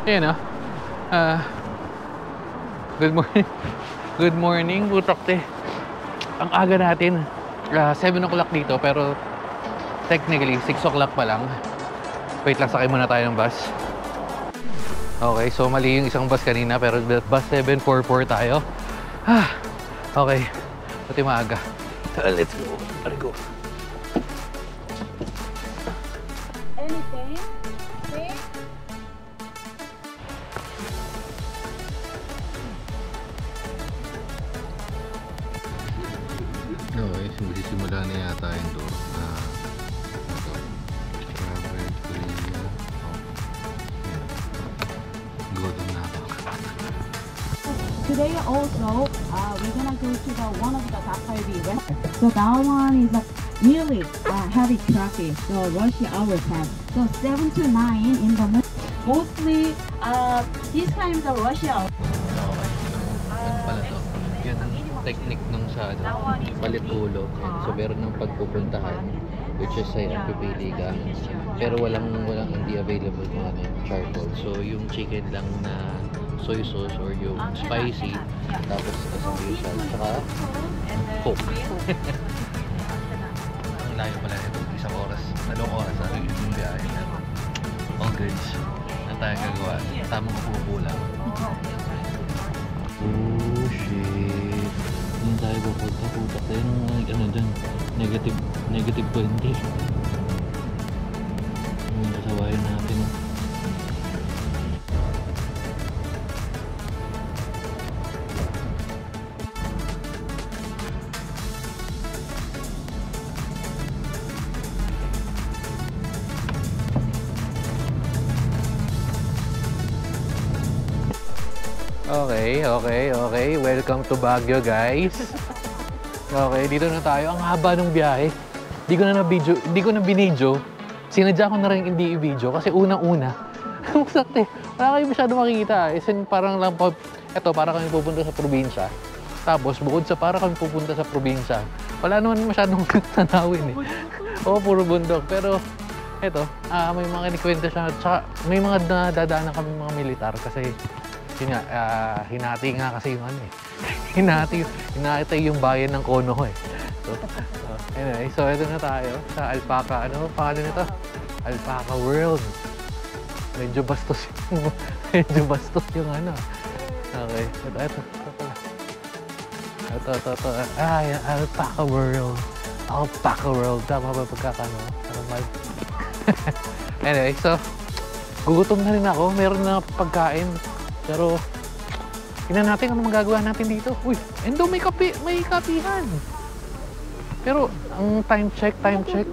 Ayan good morning. Good morning, Butakte. Ang aga natin. 7 o'clock dito, pero technically 6 o'clock pa lang. Wait lang, sakay muna tayo ng bus. Okay, so mali yung isang bus kanina, pero bus 744 tayo. Okay. Pati maaga. Let's go. Let's go. Anything? Okay? Okay, simula na yata yung door na ito. Strawberry Korea. Godong na ako. Today also, we're gonna go to one of the Dak-galbi restaurants. So that one is really heavy traffic. So rush hour time. So 7 to 9 in the morning. Mostly, this time the rush hour. Ano pala to? Yan ang technique nung sa Palitulo. So meron ng pagpupuntahan, which is ay pipili ka. Pero walang hindi available kung ano, charcoal. So yung chicken lang na soy sauce or yung spicy, tapos kasambusan, saka Coke. Ang layo pala nito, isang oras, 2 oras na yung biyahe. All goods na tayo gagawa, tamang upo lang. Oh shit, hindi tayo pupunta tayo ng ano dun, negative 20. Yung kasawayan natin. Okay. Welcome to Baguio, guys. Okay, dito na tayo. Ang haba ng biyahe. Di ko na binidyo. Sinadya ko na rin hindi i-video kasi unang-una. Sakti. Wala kayo masyado makikita. Parang lang ito, para kami pupunta sa probinsya. Tapos, bukod sa para kami pupunta sa probinsya, wala naman masyadong tanawin eh. Oo, puro bundok. Pero, ito, may mga kinikwenta siya. Tsaka, may mga nadadaanan kami mga militar kasi yun nga, hinati nga kasi yung ano eh. Hinati yung bayan ng Kono eh. So, anyway, so ito na tayo sa Alpaca. Ano pangalan nito? Alpaca World. Medyo bastos yung ano. Okay, ito. Yan, Alpaca World. Alpaca World. Tama ba pagkakano? Anyway, so gugutom na rin ako. Meron na pagkain. Pero, tingnan natin ano magagawa natin dito. Uy, endo may kapihan. Pero, ang time check. 10:10,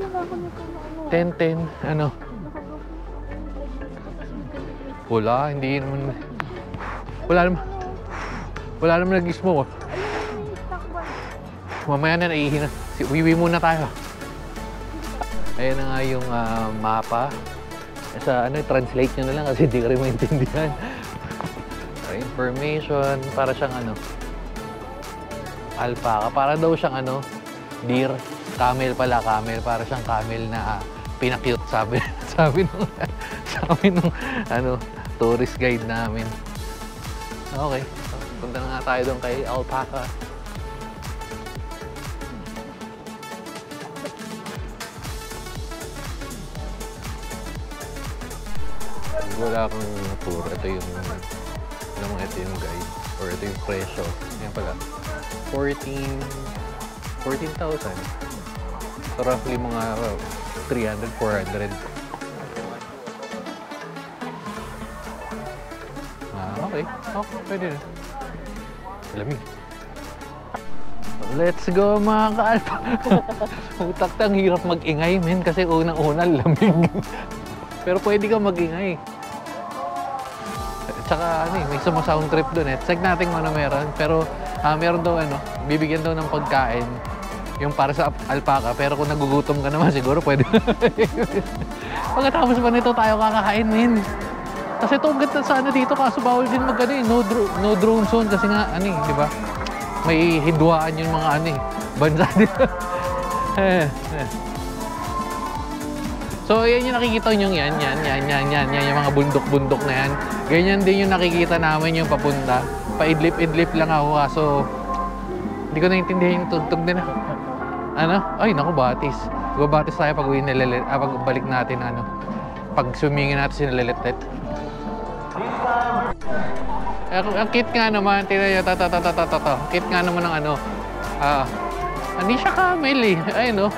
ano. Wala naman nag-smoke. Mamaya na naihina. Wiwi muna tayo. Ayan na nga yung mapa. Sa translate nyo na lang kasi hindi ka rin maintindihan. Information, para siyang alpaca, para daw siyang deer, camel, para siyang camel na pinakyut, sabi nung tourist guide namin. Okay, punta na nga tayo doon kay Alpaca. Wala akong tour, ito yung ito yung guide or ito yung presyo. Yan pala, 14,000. So roughly mga 300, 400. Okay, pwede na. Lamig. Let's go mga ka-alpa. Utak-tang hirap mag-ingay men kasi unang-una lamig. Pero pwede ka mag-ingay. Tsaka may sound trip doon eh. Check natin kung ano meron. Pero meron daw bibigyan daw ng pagkain yung para sa alpaca. Pero kung nagugutom ka naman siguro pwede. Pagkatapos pa nito tayo kakakain min. Kasi ito ganda sa dito kaso bawal din no drone zone kasi nga di ba? May hidwaan yung mga bansa dito. So, yan yung nakikita nyo yan, yung mga bundok-bundok na yan. Ganyan din yung nakikita namin yung papunta. Paidlip-idlip lang ako kaso hindi ko naintindihan yung tugtog din. Ano? Ay, naku, batis. Babatis tayo pag balik natin, ano. Pag sumingin natin si Nalilit. Ang cute nga naman, tingnan nyo, cute nga naman ng ano. Hindi siya camel eh. Ayun, no?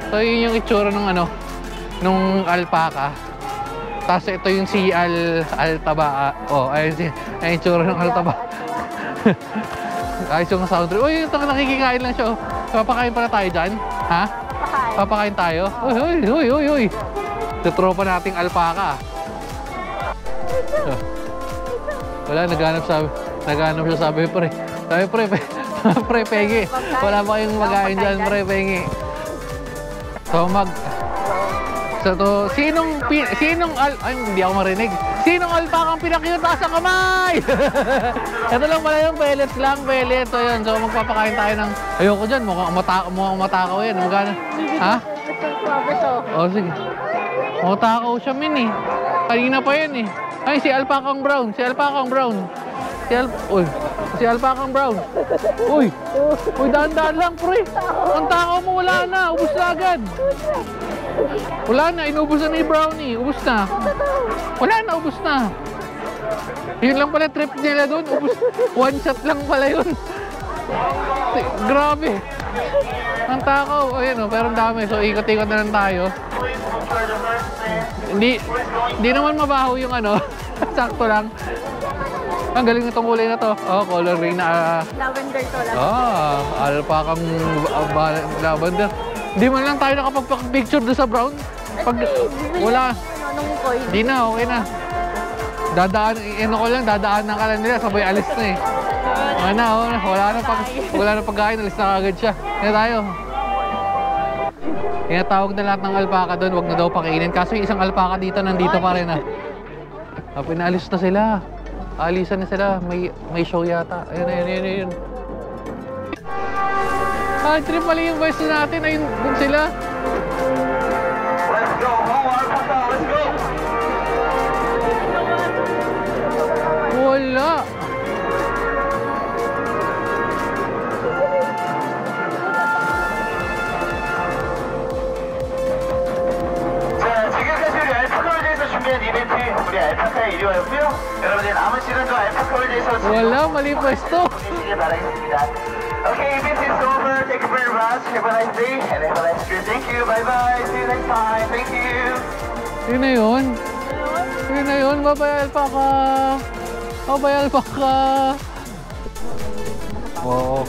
So, yun yung itsura ng ano, nung alpaca. Tapos ito yung si Altaba. Oh, ayun yung itsura ng Altaba. Ayos yung sound trip. Uy, ito nakikikain lang siya. Papakain pala tayo dyan. Ha? Papakain tayo? Uy. Tutropa nating alpaca. Wala, naghanap siya, sabi pre. Sabi pre, pengi. Wala pa kayong magain dyan, pre, pengi. So ay, hindi ako marinig. Sinong alpakang pinakiyutaas ang kamay? Ito lang pala yung pellets lang, pellets. So yun, so magpapakain tayo ng, ayoko dyan, mukhang matakaw yan. Magana? Ha? O sige. Matakaw siya min eh. Kanina pa yan eh. Ay, si alpakang brown. Si alpakang brown. Uy, daan-daan lang, pre. Ang takaw mo, wala na. Ubus na agad. Wala na, inubos na ni Brownie. Ubus na. Wala na, ubus na. Yun lang pala trip nila doon. Ubus. One shot lang pala yun. Grabe. Ang takaw. Ayun, pero ang dami. So, ikot-ikot na lang tayo. Hindi naman mabaho yung ano. Sakto lang. Ang galing nitong kulay na to. Oh, color ring na. Lavender to lang. Alpakang lavender. Hindi man lang tayo nakapag-picture doon sa brown. Pag wala. Hindi na, okay na. Dadaan na ka lang nila. Sabay alis na eh. Wala na pagkain. Alis na kagad siya. Kaya tayo. Tinatawag na lahat ng alpaka doon. Huwag na daw pakainin. Kaso yung isang alpaka dito, nandito pa rin ah. Pinaalis na sila. Alisan na sila. May show yata. Ayun. Trip pala yung boys natin. Ayun, dun sila. Let's go, alpaca, let's go! Wala. 자, 지금까지 우리 알파카월드에서 준비한 이벤트 우리 알파카 이리왔고요. 여러분들 남은 시간도 알파카월드에서 Wala, mali pwesto. 보내시길 바라겠습니다. Okay, event is over. Thank you very much. Have a nice day and have a nice trip. Thank you. Bye-bye. See you next time. Thank you. Yun na yun. Yun na yun. Bye-bye, alpaca. Bye-bye, alpaca. Oo.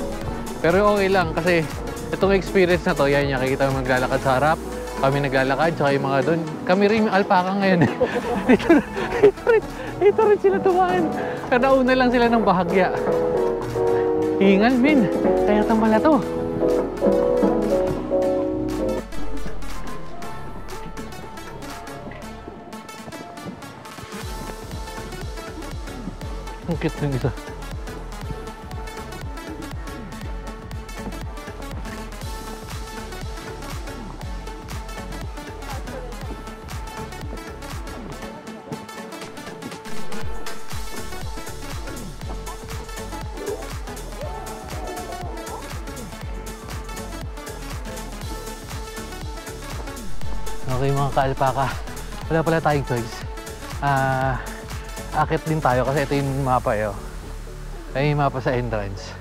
Pero okay lang kasi itong experience na to, yan yung nakikita mo maglalakad sa harap. Kami naglalakad, tsaka yung mga doon. Kami rin yung alpaca ngayon. Dito rin sila tumaan. Kanauna lang sila ng bahagya. Hingal, min. Kaya tambala to. Ang cute ng isa. Okay mga ka-alpaca, wala pala tayong choice. Akit din tayo kasi ito yung mapa eh. Ay yung mapa sa entrance.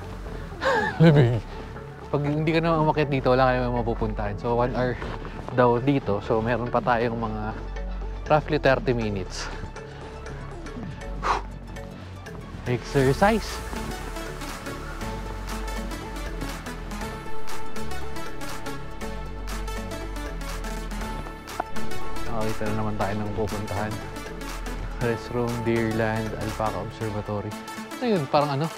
Pag hindi ka naman umakit dito, wala ka naman mapupuntahan. So 1 hour daw dito. So meron pa tayong mga roughly 30 minutes. Exercise! Nakakita na naman tayo ng pupuntahan. Restroom, Deerland, Alpaca Observatory. Ano yun? Parang ano?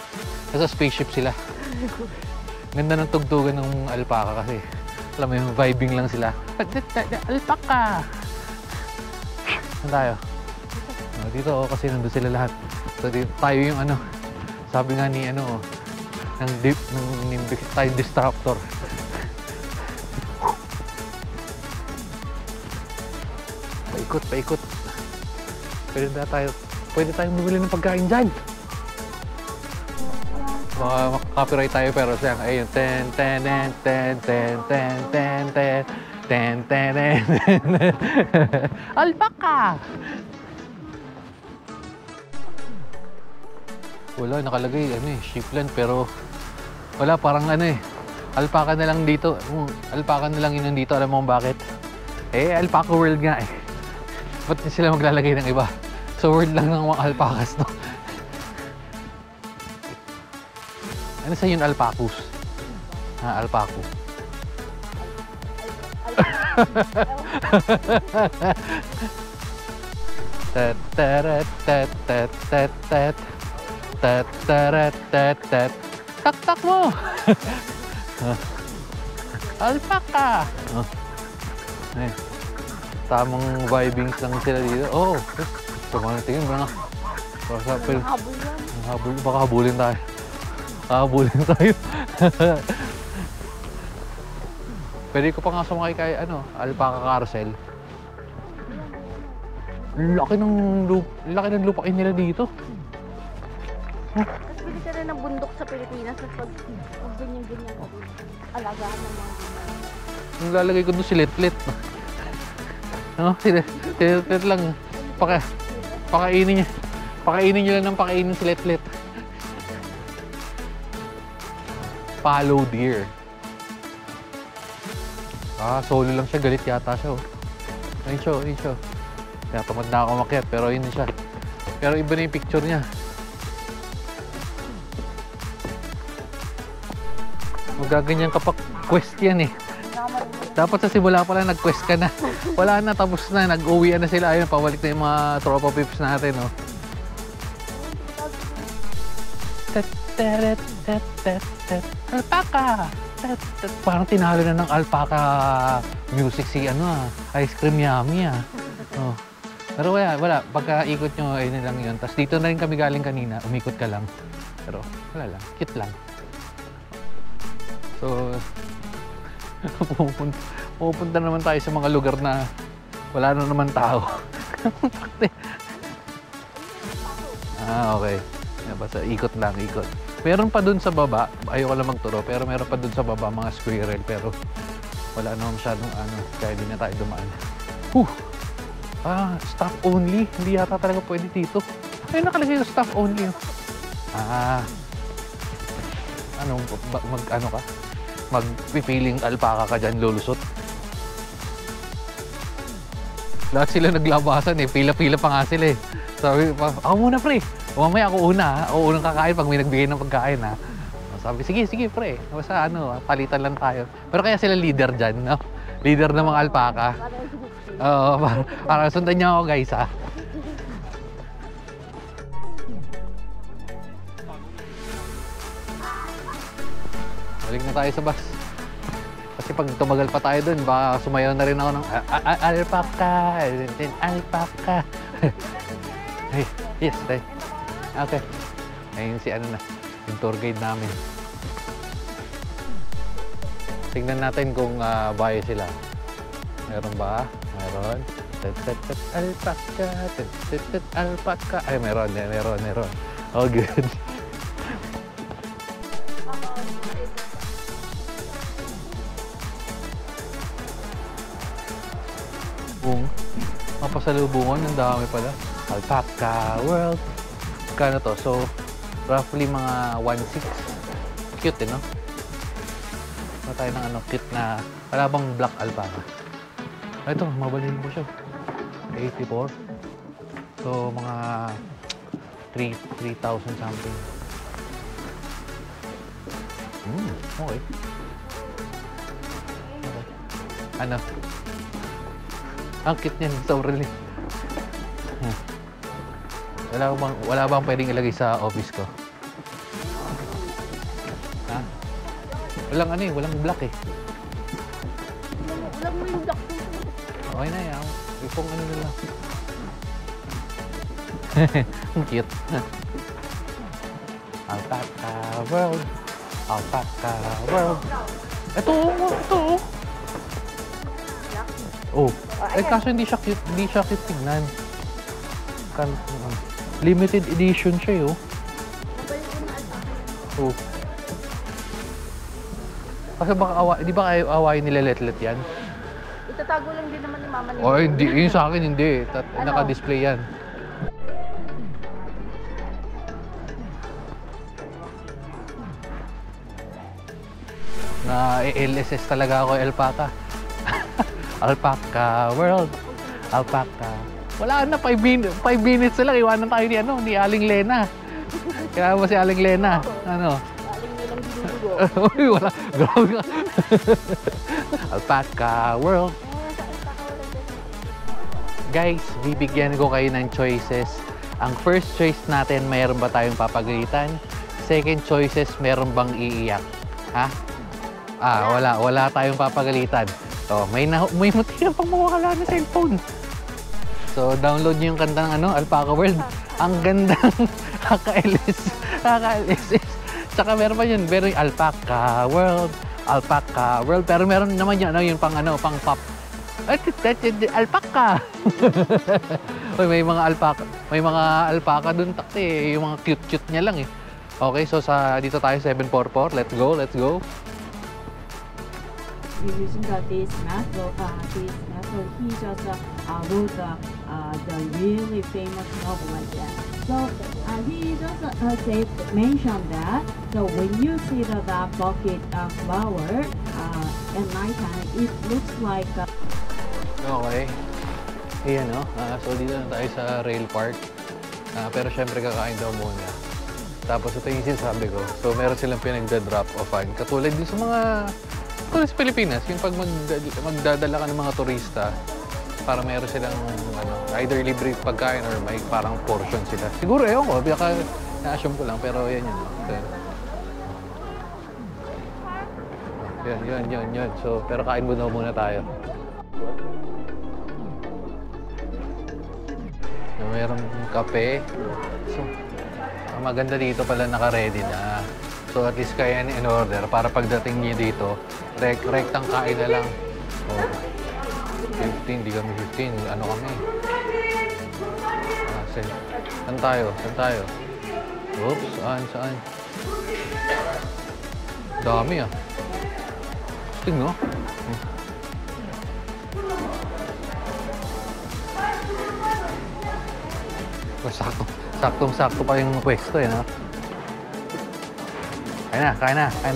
Nasa spaceship sila. Ganda ng tugtugan ng alpaca kasi. Alam mo yung vibing lang sila. Alpaca! Saan tayo? Dito kasi nandun sila lahat. So tayo yung ano. Sabi nga ni ano, ng time disruptor. Paikot, paikot. Pwede tayong bumili ng pagkain dyan. Baka makaka-copyright tayo pero siya, ayun, ten, ten, ten, ten, ten, ten, ten, ten, ten, ten, ten, alpaca! Wala, nakalagay, ano eh, sheepland, pero wala, parang ano eh, alpaca na lang dito. Alpaca na lang yun dito, alam mo kung bakit? Eh, alpaca world nga eh. Ba't sila maglalagay ng iba? So, world lang ng mga alpacas, no? Ano sa yun, alpacus? Ha, alpaco. Tet, teret, tet, tet, tet, tet. Tet, teret, tet, tet. Tak-tak mo! Alpaca! Oh. Eh, tamang vibings lang sila dito. Oh, tingin ba na? Baka habulin tayo. Habulin tayo. Pwede ko pa nga sumakay kay alpaca carousel. Laki ng lupain nila dito. Tapos pwede ka rin ng bundok sa Pilipinas at pag ganyan-ganyan alagaan ng mga ganyan. Yung lalagay ko doon si Letlet. No? Si Letlet lang. Pakainin niya. Pakainin niyo lang ng pakainin si Letlet. Fallow deer. Solo lang siya. Galit yata siya. Oh. Ayun siya. Kaya tamad na ako makyat, pero yun siya. Pero iba na yung picture niya. Magaganyan ka pa quest yan eh. Dapat sa simula pa lang nag-quest ka na. Wala na, tapos na. Nag-uwi na sila. Ayun, pabalik na yung mga tropa pips natin. Oh. Alpaca! Parang tinalo na ng alpaca music si Ice Cream Yummy Oh. Pero wala. Pagka ikot nyo, ayun lang yun. Tapos dito na rin kami galing kanina. Umikot ka lang. Pero wala lang. Cute lang. So, pupunta naman tayo sa mga lugar na wala na naman tao. Okay. Basta ikot lang, ikot. Meron pa dun sa baba, ayoko lang magturo, pero meron pa dun sa baba mga squirrel, pero wala naman masyadong kaya di na tayo dumaan. Staff only. Hindi yata talaga pwede dito. Ay, nakalagay yung staff only. Magpipiling alpaca ka dyan, lulusot. Lahat sila naglabasan eh. Pila-pila pa nga sila eh. Sabi pa, ako muna pre. Mamaya ako una ha. Ako unang kakain pag may nagbigay ng pagkain ha. Sabi, sige pre. Basta palitan lang tayo. Pero kaya sila leader dyan, no? Leader ng mga alpaca. Oo, para sundan niyo ako guys ha. Balik na tayo sa bus. Kasi pag tumagal pa tayo dun, baka sumayaw na rin ako ng alpaca. Alpaca. Hey, yes, tayo. Okay. Ayun si yung tour guide namin. Tingnan natin kung bayo sila. Meron ba? Meron. Alpaca. Alpaca. Ay, meron. Oh, good. Mapasalubungan, ang dami pala. Alpaca World. Kano to? So, roughly mga 1.6. Cute no? Ano tayo ng cute na wala bang black alpaca? Ito, mabalin ko siya. 84. So, mga 3,000 something. Okay. Ano? Ang cute niyan, sobrang liit. Wala bang pwedeng ilagay sa office ko? Ha? Walang black eh. Walang mo yung black. Okay na yan. Ipong nila. Ang cute. Alpaca World. Alpaca World. Ito. Oh, Eh, kaso hindi siya cute tignan. Limited edition siya, oh. Oh. Kasi baka di ba kayo awayin nila let yan? Itatago lang din naman ni Mama ni Oh, hindi. Yung sa akin, hindi. Ano? Naka-display yan. Na LSS talaga ako, alpaca. Alpaca world. Alpaca. Wala na, 5 minutes na lang. Iwanan tayo ni Aling Lena. Kaya mo si Aling Lena. Ano? Aling nilang dinudugo. Uy, wala. Grabe ka. Alpaca world. Guys, bibigyan ko kayo ng choices. Ang first choice natin, mayroon ba tayong papagalitan? Second choices, mayroon bang iiyak? Ha? Wala tayong papagalitan. So, may matira pang mawakala na cellphone. So, download niyo yung kantang Alpaca World. Ang gandang kaka-LSS. Tsaka meron pa yun, meron yung Alpaca World. Pero meron naman yun, yung pang pop. Alpaca! Uy, may mga alpaca dun takte, yung mga cute niya lang eh. Okay, so dito tayo 744. Let's go. Using this method, he just wrote the really famous novel like that. So he just mentioned that. So when you see that bucket flower at nighttime, it looks like. Okay. Ayan so dito na tayo sa rail park. Pero syempre kakain daw muna. Tapos ito yung sinasabi ko. So meron silang pinagda-drop offan. Katulad din sa mga sa Pilipinas, yung pag magdadala ka ng mga turista, para meron silang either libre pagkain or may parang portion sila. Siguro ewan ko, baka na-assume ko lang, pero yan yun. Yan. So, pero kain muna tayo. So, merong kape. So, ang maganda dito pala naka-ready na. So at least kaya in order para pagdating niyo dito, rektang kain na lang. Oh, 15, di kami 15. Ano kami? Saan tayo? Oops, saan? Dami Tingnan. Saktong-sakto pa yung pwesto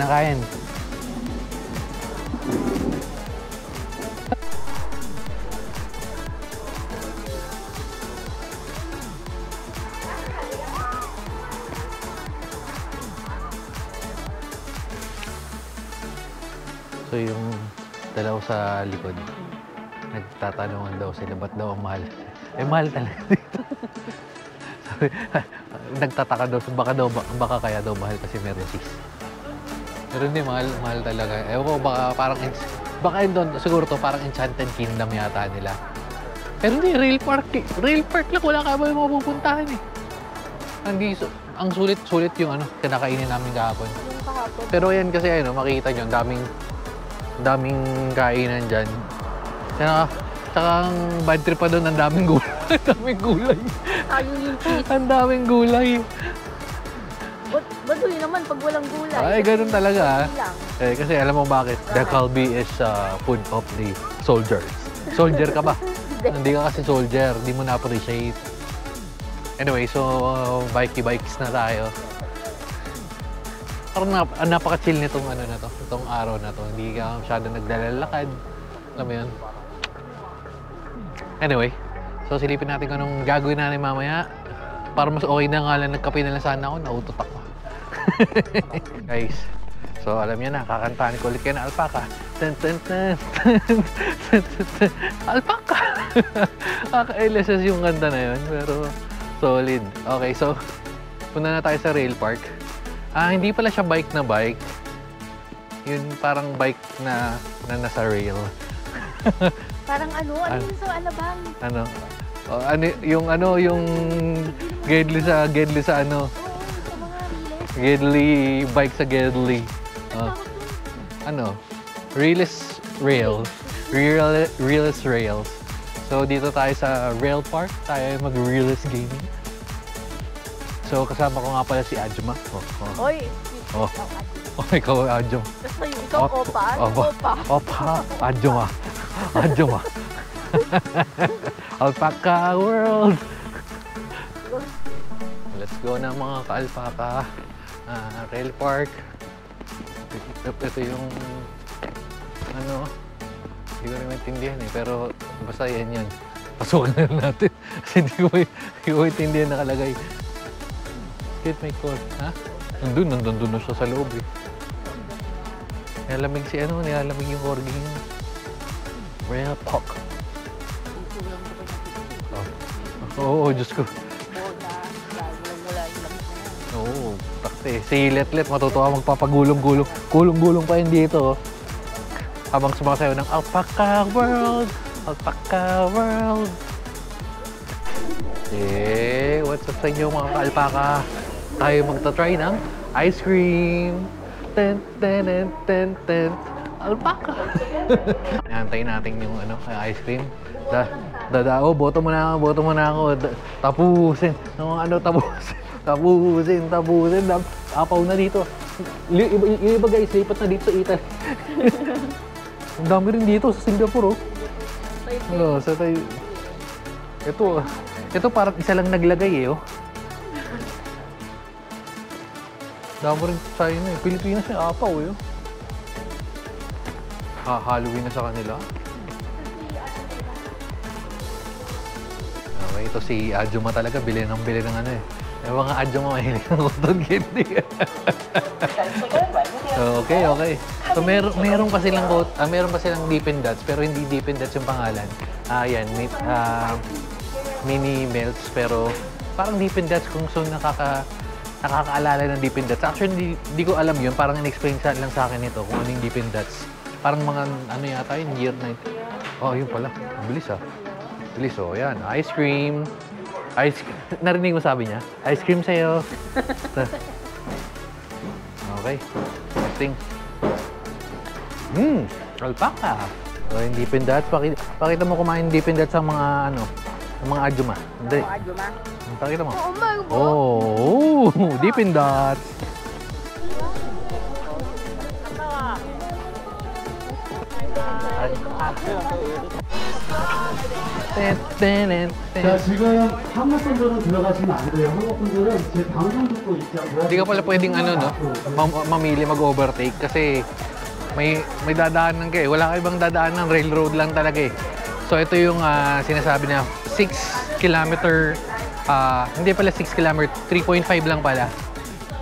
Kain. So yung dalaw sa likod, nagtatanungan daw sila, ba't daw ang mahal? Mahal talaga dito. Sabi, nagtataka daw, baka kaya daw mahal kasi meron cheese. Pero hindi, mahal talaga. Ewan ko, baka yun doon, siguro to parang Enchanted Kingdom yata nila. Pero hindi, real park lang, wala ka ba yung mapupuntahan eh. Ang sulit yung kinakainin namin kahapon. Pero yan kasi makikita nyo, daming kainan dyan. Tsaka ang bad trip pa doon, ang daming gulay. Ang daming gulay. Baduy naman pag walang gulay. Ay, ganun talaga kasi alam mo bakit? The kalbi is food of the soldiers. Soldier ka ba? Hindi ka kasi soldier, hindi mo na-appreciate. Anyway, so bikes na tayo. Parang napaka-chill nitong itong araw na to. Hindi ka masyado nagdalalakad. Alam mo yun? Anyway, so silipin natin kung anong gagawin natin mamaya. Para mas okay na nga lang, nagkape na lang sana ako, nautot ako. Guys, so alam niyo na, kakantahan ko ulit kayo na Alpaca. Alpaca! Kaka-LSS yung kanta na yun, pero solid. Okay, so punta na tayo sa rail park. Hindi pala siya bike na bike. Yun parang bike na nasa rail. Parang yung sa alabang? Yung Gedli sa Oo, sa mga relays. Gedli, bike sa Gedli. Realist rails. So dito tayo sa Rail Park, tayo ay mag-realist gaming. So kasama ko nga pala si Ajuma. Oy! Oh. Oh, ikaw Ajum. Basta yung ikaw, Opa. Opa. Opa, Ajuma. Ajuma. Alpaca World! Let's go na mga ka-alpaca. Rail Park. Ito yung ano, hindi ko rin maintindihan eh, pero basta yan. Pasukan na natin. Kasi hindi ko maintindihan nakalagay. Skate my call. Ha? Nandun na siya sa loob eh. Nilalamig si ano, nilalamig yung corgi niya. Rail Park. Oo, Diyos ko. Oo, takte. Si Letlet matutuwa magpapagulong-gulong. Gulong-gulong pa yun dito. Habang sumasayaw ng Alpaca World! Alpaca World! What's up sa inyo mga ka-alpaca? Tayo magta-try ng ice cream! Ten, ten, ten, ten, ten. Alpaca! Nahantayin natin yung ano, ice cream. Boto mo na ako. Tapusin. Tapusin. Apaw na dito. Yung iba guys, lipat na dito sa Italy. Ang dami rin dito sa Singapore, oh. Ano, sa tayo. Ito parang isa lang naglagay, eh, oh. Dami rin sa China, eh. Pilipinas yung apaw, eh, oh. Halloween na sa kanila. Okay, ito si Ajuma talaga, bili ng ano eh. Yung mga Ajuma mahilig ng cotton candy. Okay. So meron pa silang Dippin' Dots, pero hindi Dippin' Dots yung pangalan. Yan, mini melts, pero parang Dippin' Dots kung so nakakaalala ng Dippin' Dots. Actually, hindi ko alam yun. Parang in-explain lang sa akin ito kung ano yung Dippin' Dots. Parang mga ano yata yun, year 90. Oh, yun pala. Ang bilis ah. Bilis oh. Yan, ice cream. Narinig mo sabi niya? Ice cream sa'yo. Okay. Testing. Alpaca. So, yung Dippin' Dots. Pakita mo kumain Dippin' Dots sa mga ano, sa mga Ajuma. Hindi. Ajuma? Pakita mo. Oh, Dippin' Dots. 자, 지금 한국 분들은 들어가시면 안 돼요. 한국 분들은 제 방송 듣고 있자고. Hindi ka pala pwedeng ano, no? Mamili mag-overtake kasi may dadaanan ka eh. Wala ka ibang dadaanan, railroad lang talaga eh. So ito yung sinasabi na 6 kilometer, hindi pala 6 kilometer, 3.5 lang pala.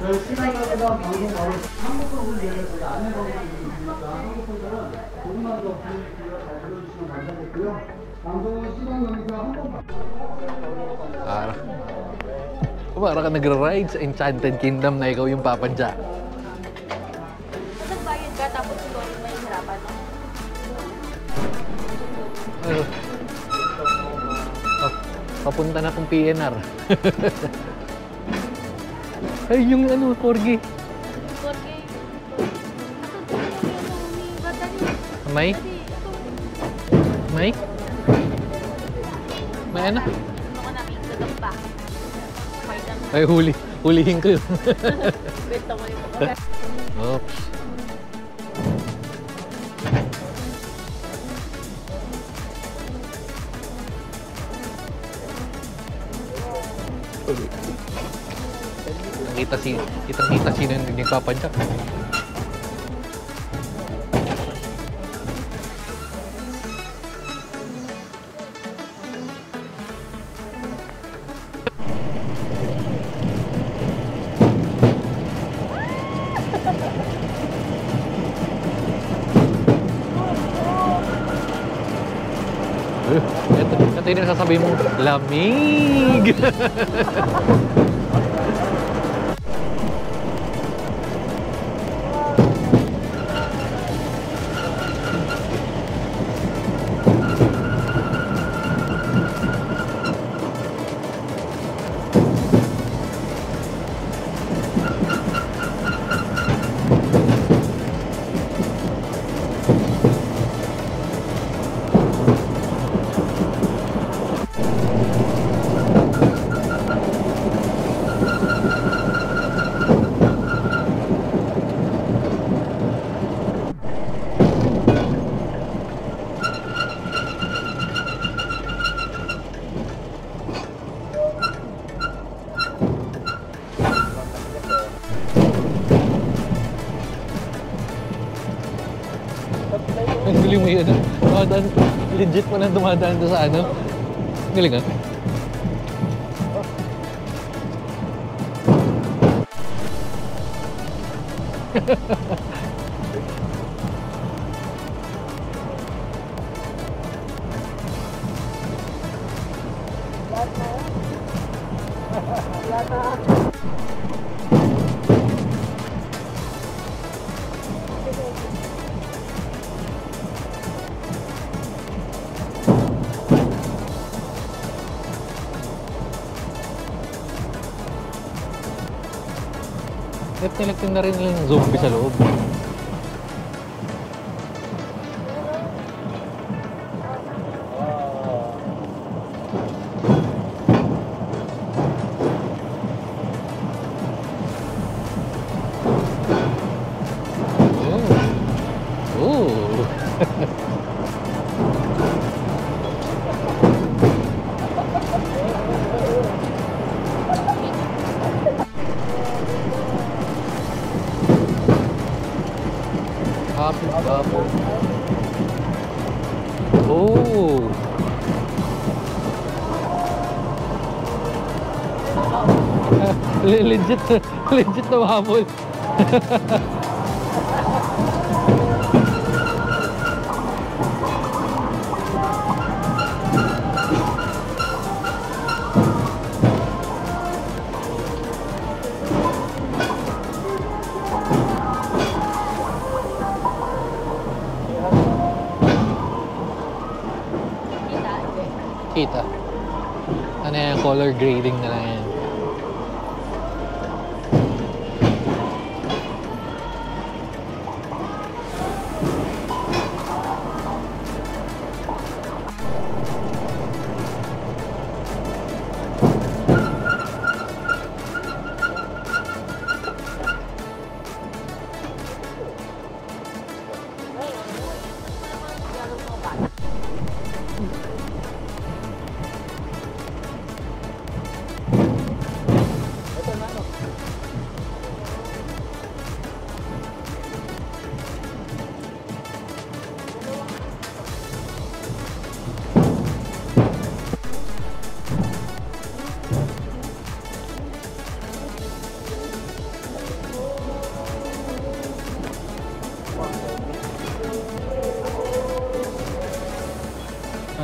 시간마다 방송 바로 한국 분들을 제가 안내방송 드리겠습니다. 한국 분들은 조금만 더 분위기가 잘 들어주시면 감사하겠고요. 방송은 시간 여기서 Para ka nagra-ride sa Enchanted Kingdom na ikaw yung papadya. Nagbayad ka tapos ikaw yung may hirapan, no? Papunta na kong PNR. Ay, yung ano, corgi. Corgi. May? May? May ano? Ano ka nakikita pa? Ay, hulihin ko yun. Benta mo yung Oops. Kitang-kita sino yung nagpapadyak. Ito yung nasasabihin mo, lamig! yung may ano, dumadaan, legit mo lang dumadaan doon sa ano. Galing ah. Nilagtin na rin yung zombie sa loob. Happy bubble. Oh. legit na habol. Kita. Ano yan, color grading na lang yan.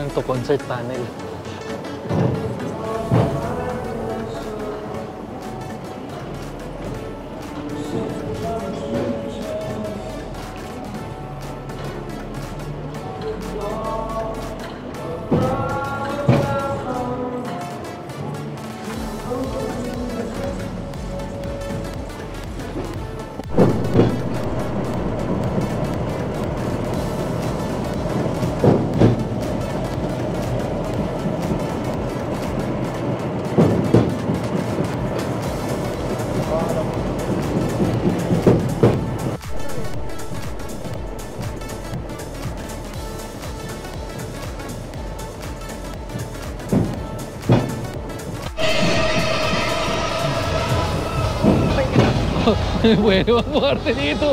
Ano to? Concert panel. Bueno, ang parte dito.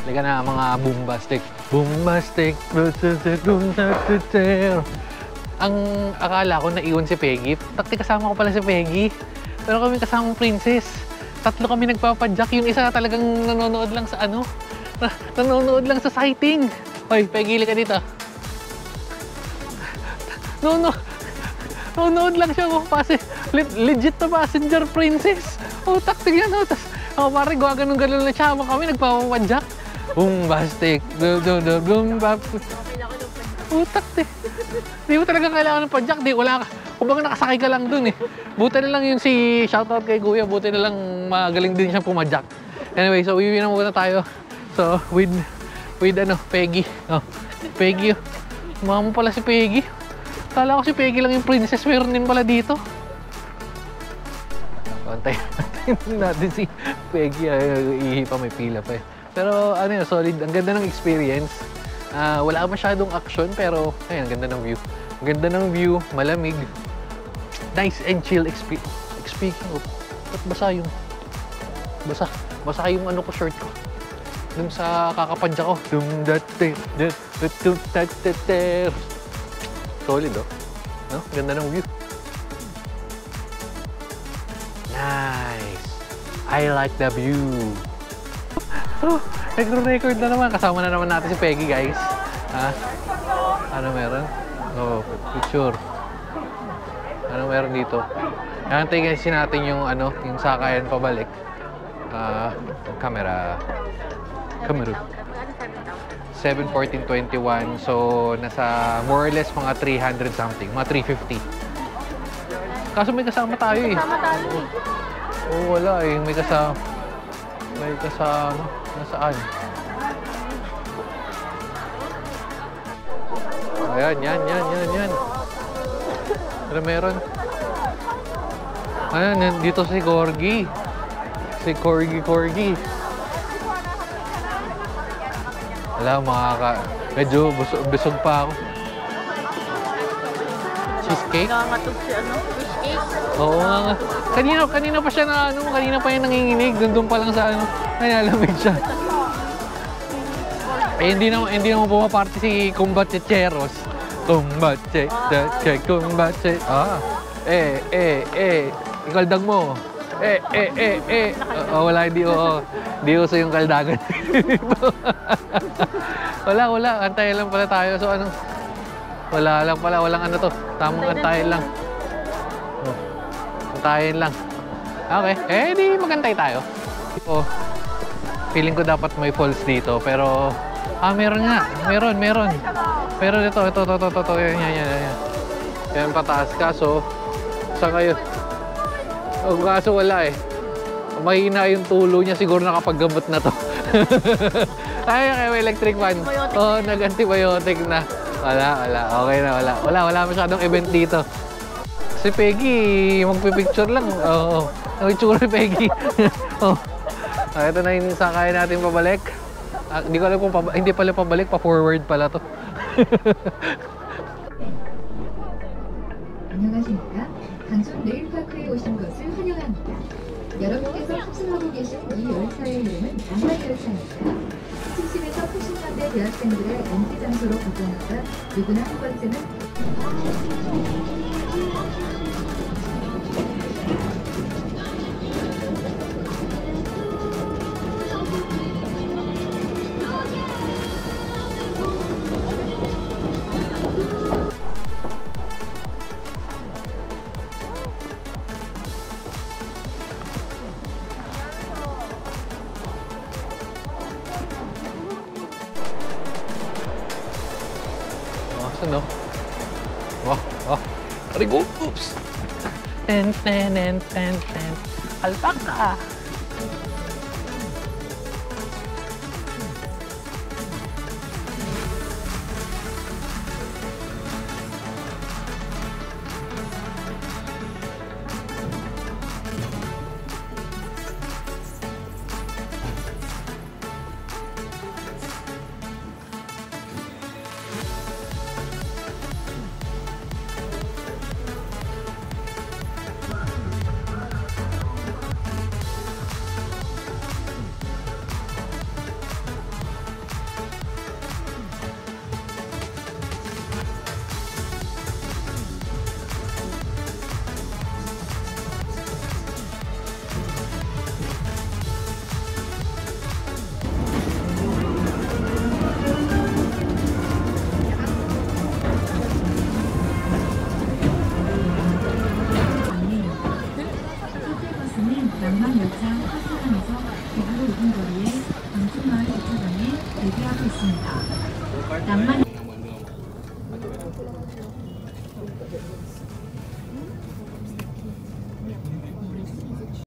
Liga na mga bombastic. Bombastic. Ang akala ko naiwan si Peggy. Takti kasama ko pala si Peggy. Pero kami kasamang princess. Tatlo kami nagpapadyak. Yung isa talagang nanonood lang sa ano. Nanonood lang sa sighting. Hoy, Peggy, ka dito. Nanonood lang siya. Legit na passenger princess. Oh, takti yan. Oh, tas, pare, gawa-ganon-ganon lang siya. Kami nagpapadyak. Bombastic. Bombastic. Utak eh. Di mo talaga kailangan ng padyak. Di, wala ka. Kung baka nakasakay ka lang dun eh. Buti na lang yung si shoutout kay Kuya. Buti na lang magaling din siyang pumadyak. Anyway, so uwi na muna tayo. So, with ano, Peggy. Oh, Peggy. Mama mo pala si Peggy. Kala ko si Peggy lang yung princess, meron din pala dito. Antayin natin si Peggy, ihi pa, may pila pa eh. Pero ano yun, solid, ang ganda ng experience. Wala masyadong action pero ayun, ang ganda ng view. Ang ganda ng view, malamig. Nice and chill experience. Speaking of, ba't basa yung... Basa yung ano ko, shirt ko. Dun sa kakapadya ko. Solid oh. No? Ganda ng view. Nice. I like the view. Nagre-record na naman. Kasama na naman natin si Peggy, guys. Ano meron? Oh, picture. Ano meron dito? Nantayin kasi natin yung ano, yung sakayan pabalik. Camera. 7:14:21. So, nasa more or less mga 300 something. Mga 350. Kaso may kasama tayo eh. Kasama tayo eh. Oo, wala eh. May kasama. Nasaan? Ayan, yan. Ano meron? Ayan, dito si Corgi. Si Corgi. Wala, medyo busog pa ako. Cheesecake? Nangangatog si ano, fish cake. Oo nga. Kanina pa siya na kanina pa yung nanginginig. Doon pa lang sa ano, nalamig siya. Eh, hindi naman pumaparte si Kumbachecheros. Kumbache. Ikaldag mo. Wala, hindi uso yung kaldagan. wala. Antayin lang pala tayo. So, ano? Wala lang pala. Walang ano to. Tamang antayin lang. Antayin lang. Okay. Di magantay tayo. Feeling ko dapat may falls dito. Pero, meron nga. Meron. Pero ito. Yan. Yan pataas. Kaso, saan kayo? Kaso wala eh. Mahina yung tulo niya. Siguro nakapaggamot na to. Kaya electric fan. Nag-antibiotic na. Wala. Okay na, wala. Wala masyadong event dito. Si Peggy, magpipicture lang. Oo. Ang itsura ni Peggy. Ito na yung sakayan natin pabalik. Hindi ko alam kung hindi pala pabalik, pa-forward pala to. 안녕하십니까? 강촌 레일파크에 오신 것을 환영합니다. 여러분께서 탑승하고 계신 이 열차의 이름은 낭만열차입니다. 70에서 80년대 대학생들의 인기 장소로 거듭나다 누구나 한 번쯤은 Ano? Arigo! Oops! Ten. Alpaca! 낭만열차 화수산에서 대구로 2분 거리에 강촌마을 주차장에 대기하고 있습니다. 낭만